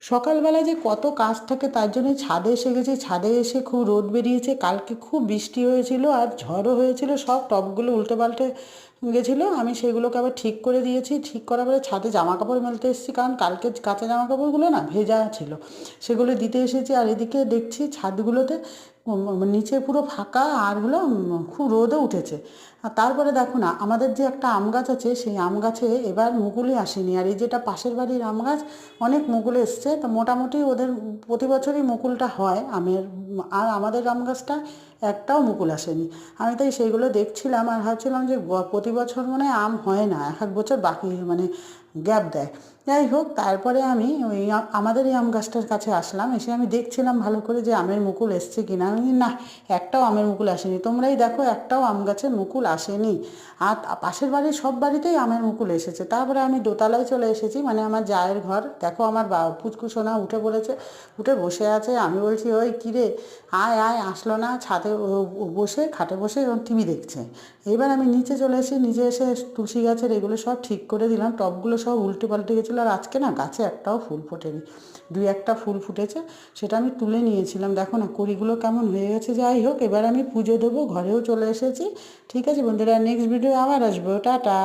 সকালবেলা যে কত কাজ থাকে তার জন্য ছাদে এসে গেছি। ছাদে এসে খুব রোদ বেরিয়েছে, কালকে খুব বৃষ্টি হয়েছিল আর ঝড়ও হয়েছিল, সব টবগুলো উল্টে পাল্টে গেছিলো। আমি সেগুলোকে আবার ঠিক করে দিয়েছি। ঠিক করার পরে ছাদে জামা কাপড় মেলতে এসেছি, কারণ কালকে কাঁচা জামা কাপড়গুলো না ভেজা ছিল, সেগুলো দিতে এসেছি। আর এদিকে দেখছি ছাদগুলোতে নিচে পুরো ফাঁকা, আর হলো খুব রোদও উঠেছে। আর তারপরে দেখো না, আমাদের যে একটা আম গাছ আছে, সেই আম গাছে এবার মুকুলই আসেনি। আর এই যেটা পাশের বাড়ির আম গাছ, অনেক মুকুল এসছে, তো মোটামুটি ওদের প্রতি বছরই মুকুলটা হয় আমের। আর আমাদের আম গাছটা একটাও মুকুল আসেনি। আমি তাই সেইগুলো দেখছিলাম আর ভাবছিলাম যে প্রতি বছর মনে হয় আম হয় না, এক এক বছর বাকি মানে গ্যাপ দেয়। যাই হোক, তারপরে আমি ওই আমাদের এই আম গাছটার কাছে আসলাম। এসে আমি দেখছিলাম ভালো করে যে আমের মুকুল এসছে কিনা। আমি না, একটাও আমের মুকুল আসেনি। তোমরাই দেখো, একটাও আম গাছের মুকুল আসেনি। আর পাশের বাড়ির সব বাড়িতেই আমের মুকুল এসেছে। তারপরে আমি দোতলায় চলে এসেছি, মানে আমার জায়ের ঘর। দেখো আমার পুচকু সোনা উঠে পড়েছে, উঠে বসে আছে। আমি বলছি, ওই কিরে, আয় আয়, আসলো না। ছাদে বসে, খাটে বসে টিভি দেখছে। এবার আমি নিচে চলে এসে, নিচে এসে তুলসী গাছের এগুলো সব ঠিক করে দিলাম। টবগুলো সব উল্টে পাল্টে গেছিলো। আর আজকে না গাছে একটাও ফুল ফোটেনি, দুই একটা ফুল ফুটেছে, সেটা আমি তুলে নিয়েছিলাম। দেখো না কড়িগুলো কেমন হয়ে গেছে। যাই হোক, এবার আমি পুজো দেবো, ঘরেও চলে এসেছি। ঠিক আছে বন্ধুরা, নেক্সট ভিডিও আবার আসবো। টাটা।